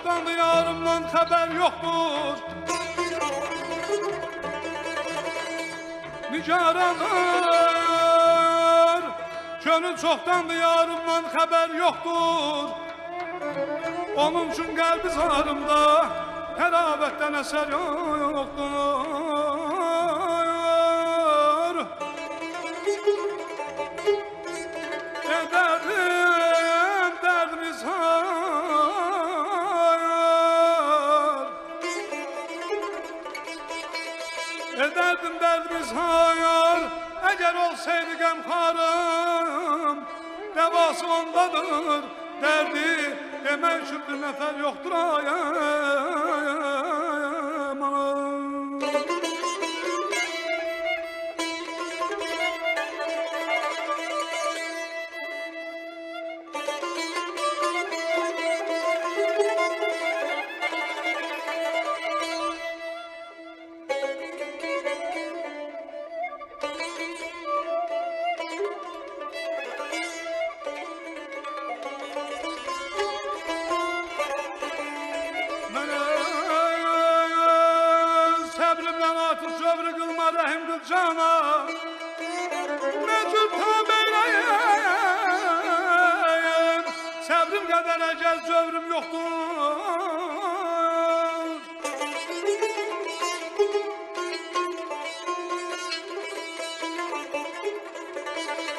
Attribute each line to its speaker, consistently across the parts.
Speaker 1: çoktan yarımdan haber yoktur. Nigaranlar, gönül çoktan yarımdan haber yoktur. Onun için kalbi zarımda herabetten eser yoktur. Ederdim derdimi zar, ederdim derdimi zar. Eğer olsaydı gamharım, devası ondadır. Derdi demek için bir nefer yoktur ayım. Sövrü kılma rahim kıl cana, mecbur tabeyleyim. Sabrim kadar ecel sövrüm yoktur.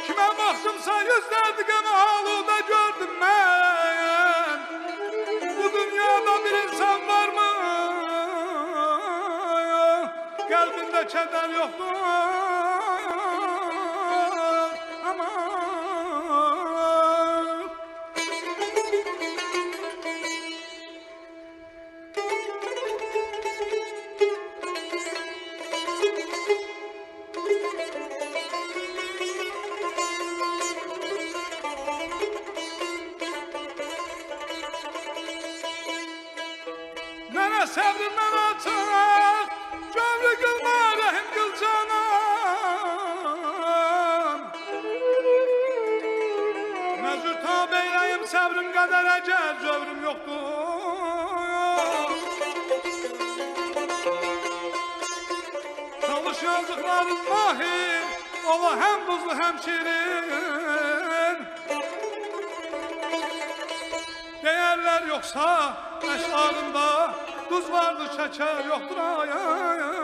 Speaker 1: Kime baktımsa yüzlerdi gene halıda gördüm ben. Bu dünyada bir insan var mı? Kalbinde keder yoktur. Aman. Nene sabrimden açık, cömrü kılma rahim kıl canım. Mecbur tabeyleyim sabrim kadar ecel cövrüm yoktur. Çalış yazıkların mahir, ola hem buzlu hem şirin. Değerler yoksa eşarında, tuz vardı şeker yoktur ayım.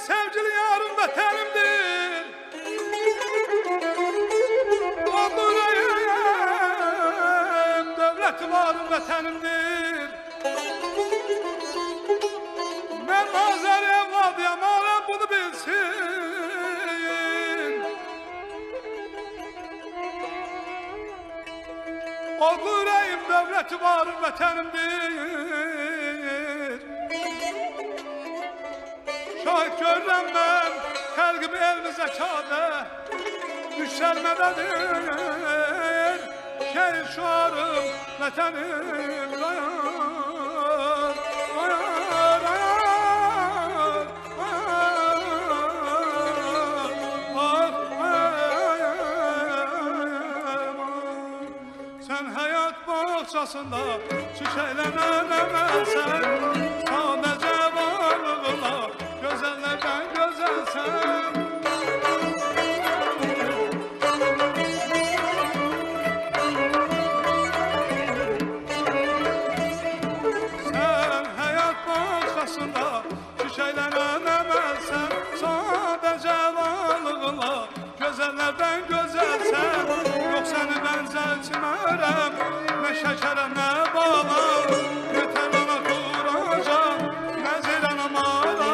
Speaker 1: Sevgili yarım vatanımdır. Onurayım devleti varım vatanımdır. Ben nazar evladıyam, alem bunu bilsin. Onurayım devleti varım vatanımdır. Şahit görürəm mən, xəlqim elmi zəkada düşərmədədir. Şehir şuarım, vətənim dayar, dayar, dayar, Sen hayat bahçesinde çiçeklenen emelsen, sadece varlığına güzellerden güzelsen. Sen hayat bahçesinde çiçeklenen emelsen, sadece varlığına güzellerden güzelsen. Yok seni benzetmərəm, ne şəkərə ne bala, yeter bana duracaq, ne ziranam ala.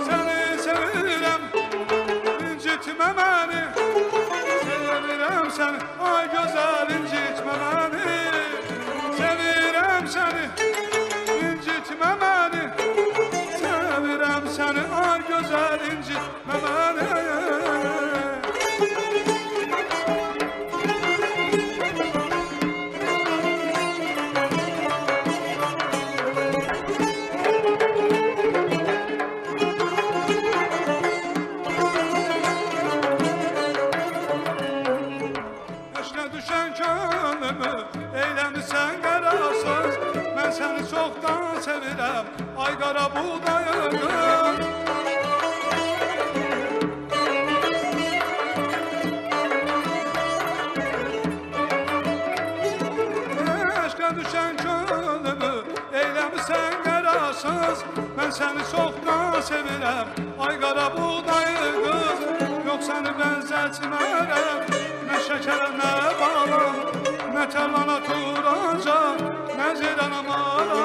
Speaker 1: Seni sevirəm, incitmə məni, sevirəm səni, ay gözəl incitmə məni. Sevirəm səni, incitmə məni, ay gözəl incitmə məni. Düşən könlümü eyləmirsən qərasız. Mən səni çoxdan sevirəm, ay qara buğdayım. Eşqə düşən könlümü eyləmirsən qərasız. Mən səni çoxdan sevirəm, ay qara buğdayım qız. Yox səni bənzətmərəm, nə şəkərə, nə bala, nə tərvana turanca, nə zirana mara.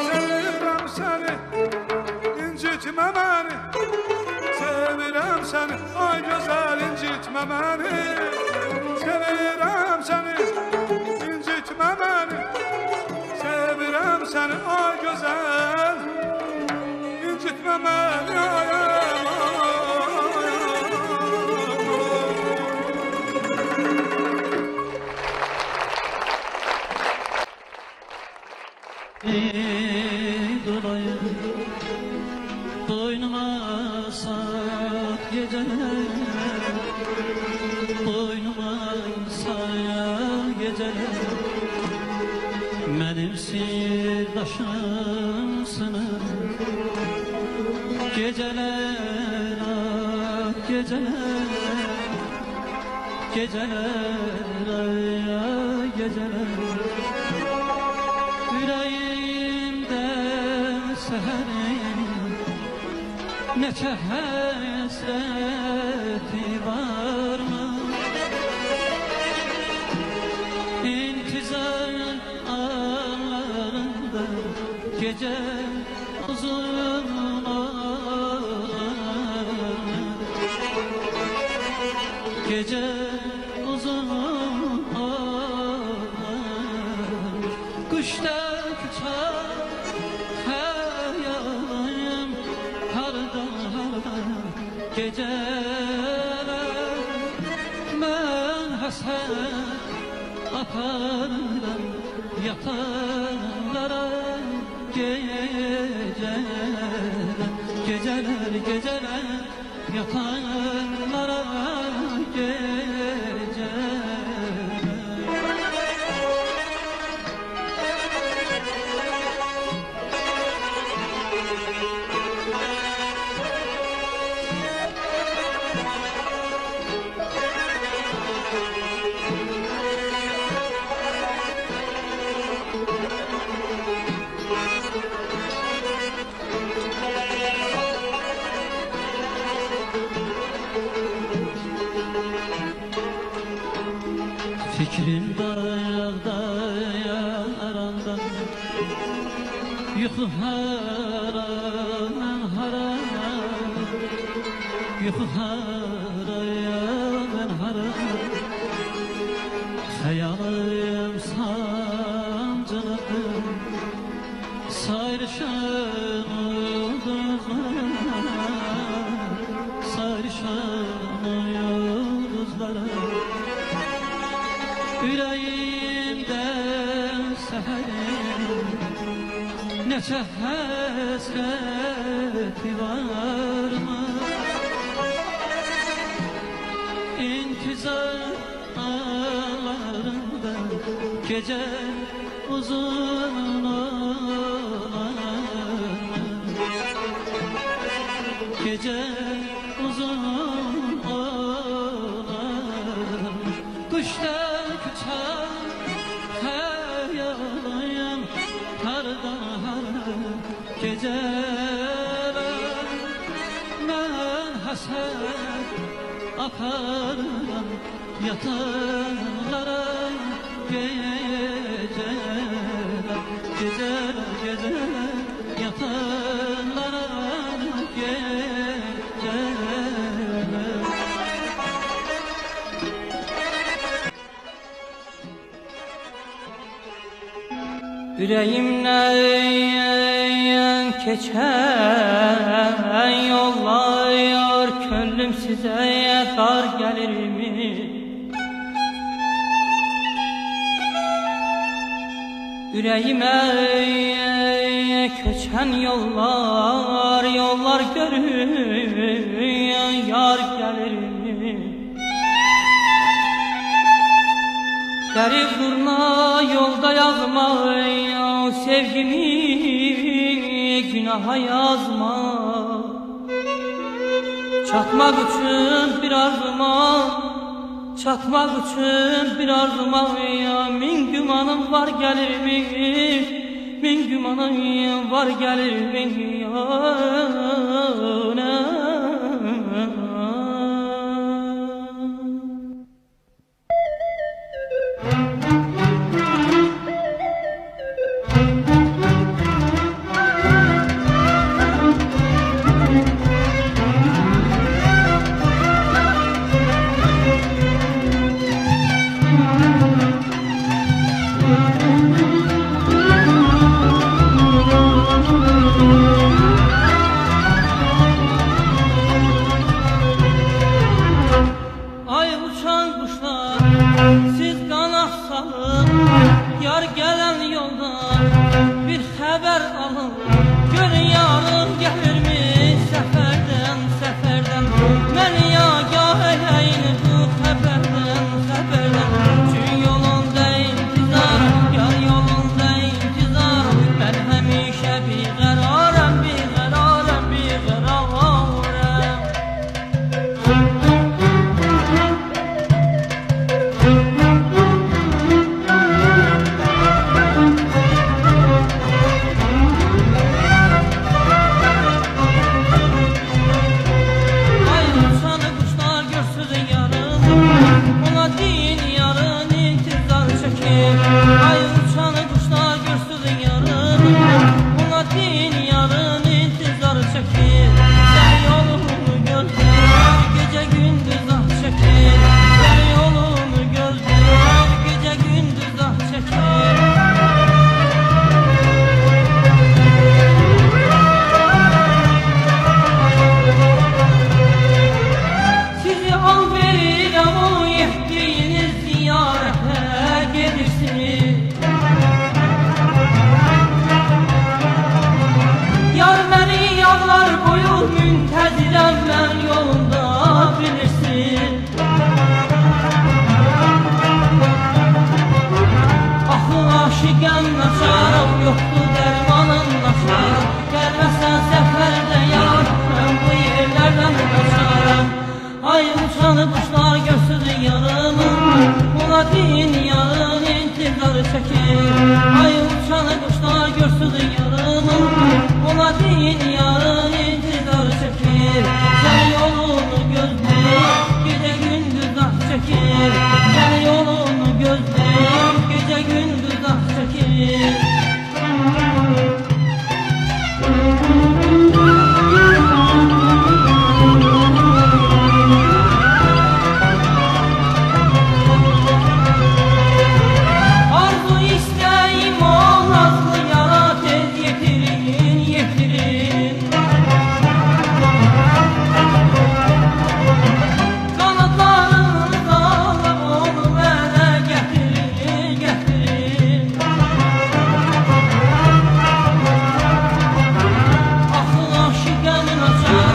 Speaker 1: Sevirəm səni, incitmə məni. Sevirəm səni, ay gözəl incitmə məni. Sevirəm səni, incitmə məni. Sevirəm səni, ay gözəl incitmə məni.
Speaker 2: Dolayım boynuma sak geceler, boynuma sak geceler. Benim sirdaşımsın geceler, ah geceler, geceler, ah geceler. Yüreğimde seherin neçe hasreti var mı? İntizar ağlarında gece uzun olur. Gece uzun olur. Kuşlar hayalım hardan hardan geceler. Ben hasret aparırım yatarlara geceler. Geceler geceler yatarlara geceler. Fikrin dağda yaranda, yuxu haram haram, yuxu haram haram. Xəyalım sancılı, sayrışan ulduzlara, sayrışan ulduzlara. Yüreğimde seherin neçe hasreti var mı? İntizar ağlarında gece uzun olur. Gece uzun olur. Kuşlar hayalım hardan hardan geceler. Ben hasret aparırım yatarlara geceler. Geceler geceler yatarlara geceler.
Speaker 3: Yüreğimden geçen yollar
Speaker 2: size dar gelir mi? Yüreğime köçen yollar, yollar görür, yar gelir mi? Garip durma yolda yazma, sevgimi günaha yazma. Çatmak için bir arzuma, çatmak için bir arzuma, min gümanım var gelir mi? Min gümanım var gelir mi? Ay uçan kuşlar, siz kanat salın, yar gelen yoldan bir haber alın. Görün yarın gelir mi seferden, seferden? Beni yagah eyleyin bu haberden, haberden. Çünkü yolunda intizar, yar yolunda intizar. Ben hemişe bir kararım, bir kararım, bir kararım. Yoktu dermanın nasarım, gelmezsen seferde yar, ben bu yerlerden kaçarım. Ay uçanı kuşlar görsün yarımı, buna din yarın intizarı çekir. Ay uçanı kuşlar görsün yarımı, buna din yarın intizarı çekir. Sen yolunu gözleyip gece gündüz ah çekir. Sen yolunu gözleyip gece gündüz ah çekir. Arzu isteğim o nazlı yara tez yetirin, yetirin. Kanatlarınızla onu bana getirin, getirin. Aşık gönül açar.